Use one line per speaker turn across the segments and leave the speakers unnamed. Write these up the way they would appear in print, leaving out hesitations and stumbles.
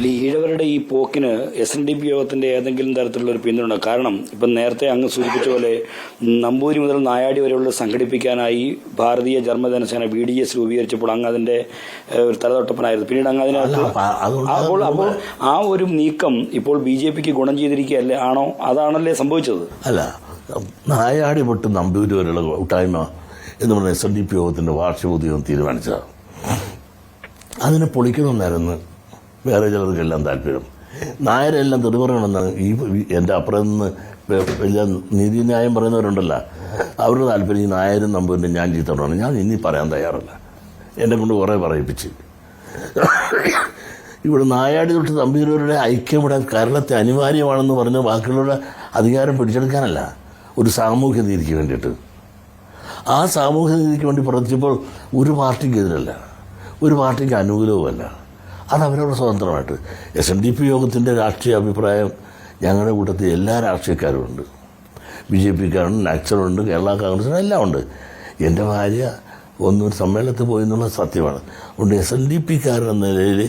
ഈഴവരുടെ ഈ പോക്കിന് SNDP യോഗത്തിന്റെ ഏതെങ്കിലും തരത്തിലുള്ള ഒരു പിന്തുണ? കാരണം ഇപ്പം നേരത്തെ അങ്ങ് സൂചിപ്പിച്ച പോലെ നമ്പൂരി മുതൽ നായാടി വരെയുള്ള സംഘടിപ്പിക്കാനായി ഭാരതീയ ജർമ്മജനസേന BDS രൂപീകരിച്ചപ്പോൾ അങ്ങ് അതിന്റെ ഒരു തലതൊട്ടപ്പനായിരുന്നു. പിന്നീട് അങ്ങ് അതിനകത്ത് അപ്പോൾ ആ ഒരു നീക്കം ഇപ്പോൾ BJPക്ക് ഗുണം ചെയ്തിരിക്കുകയല്ലേ ആണോ? അതാണല്ലേ സംഭവിച്ചത്?
അല്ല, നായാടി തൊട്ട് നമ്പൂരി വരെയുള്ള കൂട്ടായ്മ എന്ന് പറഞ്ഞ SNDP യോഗത്തിന്റെ വാർഷികോദ്യോഗം തീരുമാനിച്ചതാണ്. അതിനെ പൊളിക്കണമെന്നായിരുന്നു വേറെ ചിലർക്കെല്ലാം താല്പര്യം. നായരെല്ലാം തെറിപറയണമെന്നാണ് എൻ്റെ അപ്പുറം നിന്ന് വലിയ നീതിന്യായം പറയുന്നവരുണ്ടല്ലോ, അവരുടെ താല്പര്യം ഈ നായരും നമ്പൂരിനും ഞാൻ ചീത്ത പറയണം. ഞാൻ ഇനി പറയാൻ തയ്യാറല്ല. എന്നെ കൊണ്ട് കുറേ പറയിപ്പിച്ച് ഇവിടെ നായാടി തൊട്ട് നമ്പൂരിവരുടെ ഐക്യം ഇവിടെ കേരളത്തെ അനിവാര്യമാണെന്ന് പറഞ്ഞ് ബാക്കിയുള്ളവരുടെ അധികാരം പിടിച്ചെടുക്കാനല്ല, ഒരു സാമൂഹ്യ നീതിക്ക് വേണ്ടിയിട്ട്. ആ സാമൂഹ്യ നീതിക്ക് വേണ്ടി പ്രവർത്തിച്ചപ്പോൾ ഒരു പാർട്ടിക്കെതിരല്ല, ഒരു പാർട്ടിക്ക് അനുകൂലവുമല്ല. അത് അവരവരുടെ സ്വതന്ത്രമായിട്ട്. SNDP യോഗത്തിൻ്റെ രാഷ്ട്രീയ അഭിപ്രായം ഞങ്ങളുടെ കൂട്ടത്തിൽ എല്ലാ രാഷ്ട്രീയക്കാരും ഉണ്ട്. BJPക്കാരുണ്ട്, നാക്സലുണ്ട്, കേരള കോൺഗ്രസിനും എല്ലാം ഉണ്ട്. എൻ്റെ ഭാര്യ ഒന്നൊരു സമ്മേളനത്തിൽ പോയി എന്നുള്ള സത്യമാണ്. അതുകൊണ്ട് SNDPക്കാരൻ എന്ന നിലയിൽ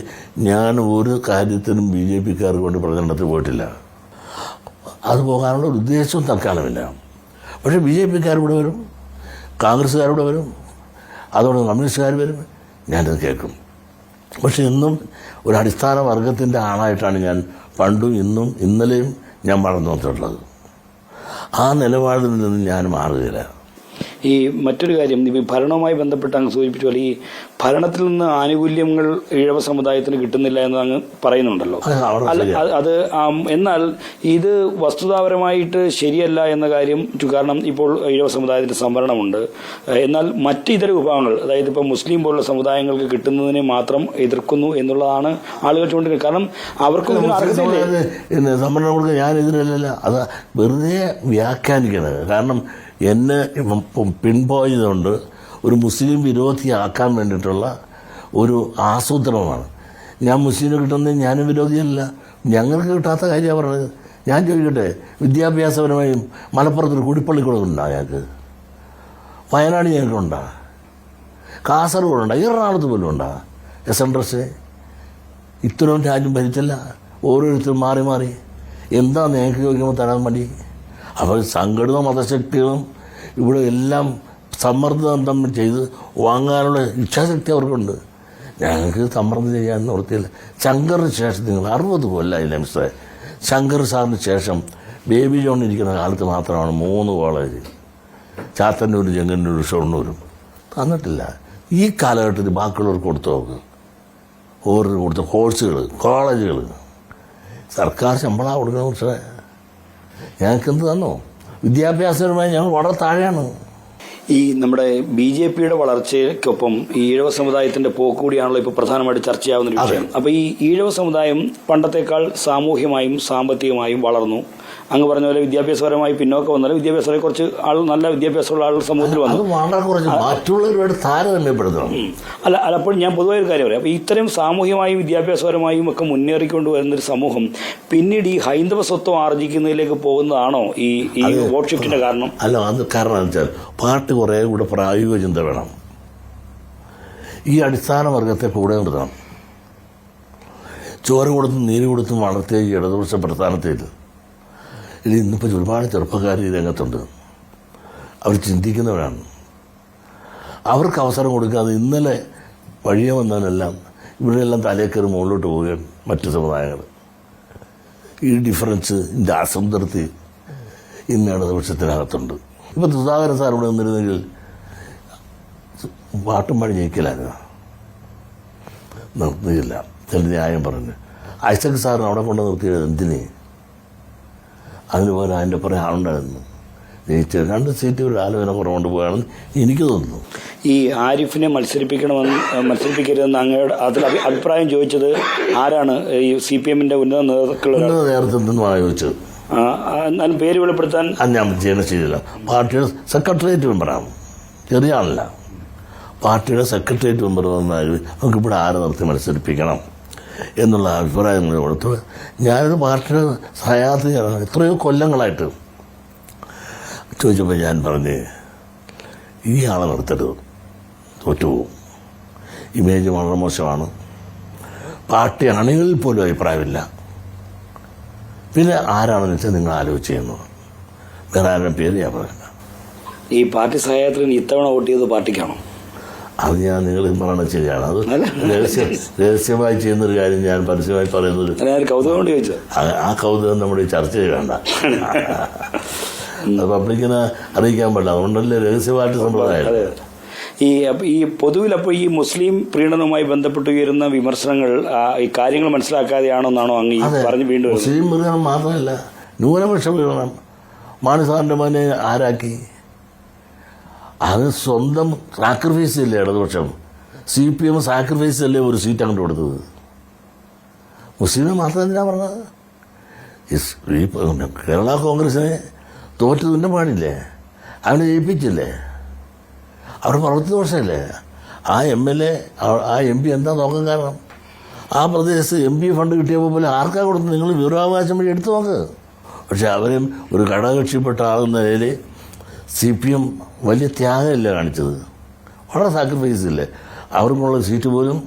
ഞാൻ ഒരു കാര്യത്തിനും BJPക്കാർക്ക് കൊണ്ട് പ്രചരണത്തിൽ പോയിട്ടില്ല. അത് പോകാനുള്ള ഒരു ഉദ്ദേശവും തൽക്കാലമില്ല. പക്ഷേ BJPക്കാരിവിടെ വരും, കോൺഗ്രസ്സുകാരിവിടെ വരും, അതോടെ കമ്മ്യൂണിസ്റ്റുകാർ വരും, ഞാനത് കേൾക്കും. പക്ഷെ ഇന്നും ഒരു അടിസ്ഥാന വർഗത്തിൻ്റെ ആളായിട്ടാണ് ഞാൻ പണ്ടും ഇന്നും ഇന്നലെയും ഞാൻ വളർന്നു വന്നിട്ടുള്ളത്. ആ നിലപാടിൽ നിന്ന് ഞാൻ മാറുകയില്ല.
ഈ മറ്റൊരു കാര്യം, ഈ ഭരണവുമായി ബന്ധപ്പെട്ട് അങ്ങ് സൂചിപ്പിച്ച പോലെ ഈ ഭരണത്തിൽ നിന്ന് ആനുകൂല്യങ്ങൾ ഈഴവ സമുദായത്തിന് കിട്ടുന്നില്ല എന്ന് അങ്ങ് പറയുന്നുണ്ടല്ലോ. അത് എന്നാൽ ഇത് വസ്തുതാപരമായിട്ട് ശരിയല്ല എന്ന കാര്യം. കാരണം ഇപ്പോൾ ഈഴവ സമുദായത്തിന് സംവരണമുണ്ട്, എന്നാൽ മറ്റ് ഇതര വിഭാഗങ്ങൾ, അതായത് ഇപ്പോൾ മുസ്ലിം പോലുള്ള സമുദായങ്ങൾക്ക് കിട്ടുന്നതിനെ മാത്രം എതിർക്കുന്നു എന്നുള്ളതാണ് ആളുകൾ ചൂണ്ടിക്കുന്നത്. കാരണം അവർക്ക്
സംവരണം കൊടുക്കുക ഞാൻ എതിരല്ല, അത് വെറുതെ വ്യാഖ്യാനിക്കണത്. കാരണം എന്നെ പിൻപോയതുകൊണ്ട് ഒരു മുസ്ലിം വിരോധിയാക്കാൻ വേണ്ടിയിട്ടുള്ള ഒരു ആസൂത്രണമാണ്. ഞാൻ മുസ്ലിമിന് കിട്ടുന്നത് ഞാനും വിരോധിയല്ല, ഞങ്ങൾക്ക് കിട്ടാത്ത കാര്യമാണ് പറഞ്ഞത്. ഞാൻ ചോദിക്കട്ടെ, വിദ്യാഭ്യാസപരമായും മലപ്പുറത്തൊരു കുടിപ്പള്ളിക്കുളം ഉണ്ടാ, ഞങ്ങൾക്ക് വയനാട് ഞങ്ങൾക്കുണ്ടാ, കാസർഗോഡുണ്ടാ, എറണാകുളത്ത് പോലും ഉണ്ടാ. SNDS ഇത്രയും രാജ്യം ഭരിച്ചല്ല, ഓരോരുത്തരും മാറി മാറി. എന്താ ഞങ്ങൾക്ക് ചോദിക്കുമ്പോൾ തരാൻ മതി? അപ്പോൾ സംഘടിത മതശക്തികളും ഇവിടെ എല്ലാം സമ്മർദ്ദം ചെയ്ത് വാങ്ങാനുള്ള ഇച്ഛാശക്തി അവർക്കുണ്ട്. ഞങ്ങൾക്ക് സമ്മർദ്ദം ചെയ്യാൻ നിർത്തിയില്ല. ശങ്കറിന് ശേഷം നിങ്ങൾ 60 കൊല്ലമായില്ലേ മിസ്റ്റർ? ശങ്കർ സാറിന് ശേഷം ബേബി ജോൺ ഇരിക്കുന്ന കാലത്ത് മാത്രമാണ് 3 കോളേജ്, ചാത്തന്നൂരും ചെങ്ങന്നൂരും ഷൊർണൂരും തന്നിട്ടില്ല. ഈ കാലഘട്ടത്തിൽ ബാക്കിയുള്ളവർക്ക് കൊടുത്തു നോക്ക്. ഓരോ കൊടുത്ത കോഴ്സുകൾ, കോളേജുകൾ സർക്കാർ ശമ്പളം കൊടുക്കുന്ന പക്ഷേ ഞങ്ങൾക്ക് എന്ത് തന്നോ? വിദ്യാഭ്യാസപരമായി ഞങ്ങൾ വളരെ താഴെയാണ്.
ഈ നമ്മുടെ BJPയുടെ വളർച്ചയ്ക്കൊപ്പം ഈ ഈഴവ സമുദായത്തിന്റെ പോക്ക് കൂടിയാണല്ലോ ഇപ്പോൾ പ്രധാനമായിട്ട് ചർച്ചയാവുന്ന ഒരു വിഷയം. അപ്പോൾ ഈ ഈഴവ സമുദായം പണ്ടത്തേക്കാൾ സാമൂഹ്യമായും സാമ്പത്തികമായും വളർന്നു. അങ്ങ് പറഞ്ഞ പോലെ വിദ്യാഭ്യാസപരമായി പിന്നോക്കം വന്നാലും വിദ്യാഭ്യാസപരമായി കുറച്ച് നല്ല വിദ്യാഭ്യാസമുള്ള ആളുകൾ സമൂഹത്തിൽ വന്നു.
മറ്റുള്ളവരോട് താരതമ്യപ്പെടുത്തണം.
അല്ല അപ്പോൾ ഞാൻ പൊതുവായ ഒരു കാര്യം പറയാം. അപ്പോൾ ഇത്തരം സാമൂഹ്യമായും വിദ്യാഭ്യാസപരമായും ഒക്കെ മുന്നേറിക്കൊണ്ട് വരുന്നൊരു സമൂഹം പിന്നീട് ഈ ഹൈന്ദവ സ്വത്വം ആർജിക്കുന്നതിലേക്ക് പോകുന്നതാണോ ഈ വോട്ട് ഷിഫ്റ്റിന്റെ കാരണം?
അല്ല, അത് കാരണം വെച്ചാൽ പാർട്ടി കുറേ കൂടെ പ്രായോഗിക ചിന്ത വേണം. ഈ അടിസ്ഥാന വർഗത്തെ കൂടെ നിർത്തണം. ചോര കൊടുത്തും നീര് കൊടുത്തും വളർത്തിയ ഈ ഇടതുപക്ഷ പ്രസ്ഥാനത്തേക്ക് ഇന്നിപ്പോൾ ഒരുപാട് ചെറുപ്പക്കാർ ഈ രംഗത്തുണ്ട്. അവർ ചിന്തിക്കുന്നവരാണ്. അവർക്ക് അവസരം കൊടുക്കാതെ ഇന്നലെ വഴിയെ വന്നവനെല്ലാം ഇവിടെയെല്ലാം തലേക്കറി മുകളിലോട്ട് പോവുകയാണ് മറ്റു സമുദായങ്ങൾ. ഈ ഡിഫറൻസ്, ഇതിൻ്റെ അസംതൃപ്തി ഇന്ന് ഇടതുപക്ഷത്തിനകത്തുണ്ട്. ഇപ്പം സുധാകരൻ സാർ ഇവിടെ വന്നിരുന്നെങ്കിൽ പാട്ടും പാടി ജയിക്കലായിരുന്നു. നിർത്തിയില്ല, ചില ന്യായം പറഞ്ഞ്. ഐസക് സാറിന് അവിടെ കൊണ്ട് നിർത്തിയത് എന്തിന്? അതിനുപോലെ അതിൻ്റെ പുറകെ ആളുണ്ടായിരുന്നു. ജയിച്ച 2 സീറ്റുകളുടെ ആലോചന കുറവുകൊണ്ട് പോയാണെന്ന് എനിക്ക് തോന്നുന്നു.
ഈ ആരിഫിനെ മത്സരിപ്പിക്കരുതെന്ന് അങ്ങയുടെ അതിൽ അഭിപ്രായം ചോദിച്ചത് ആരാണ്? ഈ CPMന്റെ ഉന്നത
നേതൃത്വത്തിൽ നിന്നുമാണ് ചോദിച്ചത്.
എന്നാലും പേര് വെളിപ്പെടുത്താൻ
ഞാൻ ചെയ്യണം ചെയ്തില്ല. പാർട്ടിയുടെ സെക്രട്ടേറിയറ്റ് മെമ്പറാണ്, ചെറിയ ആളല്ല. പാർട്ടിയുടെ സെക്രട്ടേറിയറ്റ് മെമ്പർ വന്നാൽ നമുക്കിവിടെ ആരെ നിർത്തി മത്സരിപ്പിക്കണം എന്നുള്ള അഭിപ്രായങ്ങൾ കൊടുത്തു. ഞാനൊരു പാർട്ടിയുടെ സ്ഥാനാർത്ഥിയാണ് എത്രയോ കൊല്ലങ്ങളായിട്ട്. ചോദിച്ചപ്പോൾ ഞാൻ പറഞ്ഞ് ഈ ആളെ നിർത്തരുത്, തോറ്റുപോകും, ഇമേജ് വളരെ മോശമാണ്, പാർട്ടി അണികളിൽ പോലും അഭിപ്രായമില്ല. പിന്നെ ആരാണെന്ന് വെച്ചാൽ നിങ്ങൾ ആലോചിച്ചു. വേറെ ആരുടെ പേര് ഞാൻ പറയില്ല.
ഈ പാർട്ടി സഹായത്തിന് ഇത്തവണ വോട്ട് ചെയ്തത് പാർട്ടിക്കാണോ?
അത് ഞാൻ നിങ്ങൾ പറയണ ശരിയാണ്. അത് രഹസ്യമായി ചെയ്യുന്നൊരു കാര്യം ഞാൻ പരസ്യമായി പറയുന്നൊരു
കൗതുകം കൊണ്ട് ചോദിച്ചത്.
ആ കൗതുകം നമ്മുടെ ചർച്ച ചെയ്യണ്ട. അത് പബ്ലിക്കിനെ അറിയിക്കാൻ പാടില്ല. അതുകൊണ്ടല്ലേ രഹസ്യമായിട്ട് സമ്പ്രദായം.
ഈ പൊതുവിൽ അപ്പോൾ ഈ മുസ്ലിം പ്രീണനവുമായി ബന്ധപ്പെട്ട് ഉയരുന്ന വിമർശനങ്ങൾ ഈ കാര്യങ്ങൾ മനസ്സിലാക്കാതെയാണെന്നാണോ അങ്ങ് പറഞ്ഞ് വീണ്ടും?
മുസ്ലിം പ്രീണനം മാത്രമല്ല, ന്യൂനപക്ഷ പ്രീണനം. മാണി സാറിൻ്റെ മോനെ ആരാക്കി? അത് സ്വന്തം സാക്രിഫൈസ് അല്ലേ ഇടതുപക്ഷം. CPM സാക്രിഫൈസ് അല്ലേ ഒരു സീറ്റ് അങ്ങോട്ട് കൊടുത്തത്. മുസ്ലിം മാത്രം എന്തിനാ പറഞ്ഞത്? ഈ കേരള കോൺഗ്രസിനെ തോറ്റു തുന്നം പാടില്ലേ? അവനെ ജയിപ്പിച്ചില്ലേ? അവരുടെ പ്രവൃത്തി ദോഷമല്ലേ? ആ MLA ആ MP എന്താ നോക്കാൻ കാരണം? ആ പ്രദേശത്ത് MP ഫണ്ട് കിട്ടിയപ്പോൾ പോലെ ആർക്കാ കൊടുത്ത് നിങ്ങൾ വിവരാവകാശം വഴി എടുത്തു നോക്ക്. പക്ഷെ അവരും ഒരു ഘടകകക്ഷിപ്പെട്ട ആളെന്ന നിലയിൽ CPM വലിയ ത്യാഗമല്ല കാണിച്ചത്. വളരെ സാക്രിഫൈസ് ഇല്ലേ? അവർക്കുള്ള സീറ്റ് പോലും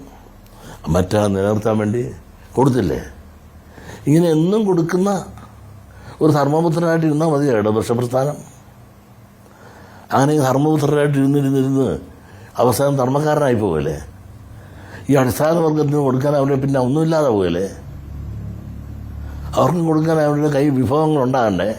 മറ്റാൾ നിലനിർത്താൻ വേണ്ടി കൊടുത്തില്ലേ? ഇങ്ങനെ എന്നും കൊടുക്കുന്ന ഒരു ധർമ്മപുത്രനായിട്ട് ഇരുന്നാൽ മതി ഇടതുപക്ഷ പ്രസ്ഥാനം. അങ്ങനെ ധർമ്മപുത്രനായിട്ട് ഇരുന്നിരുന്നിരുന്ന് അവസാനം ധർമ്മക്കാരനായി പോകല്ലേ? ഈ അടിസ്ഥാന വർഗത്തിന് കൊടുക്കാൻ അവരുടെ പിന്നെ ഒന്നുമില്ലാതെ പോകല്ലേ? അവർക്കും കൊടുക്കാൻ അവരുടെ കൈ വിഭവങ്ങൾ ഉണ്ടാകണ്ടേ?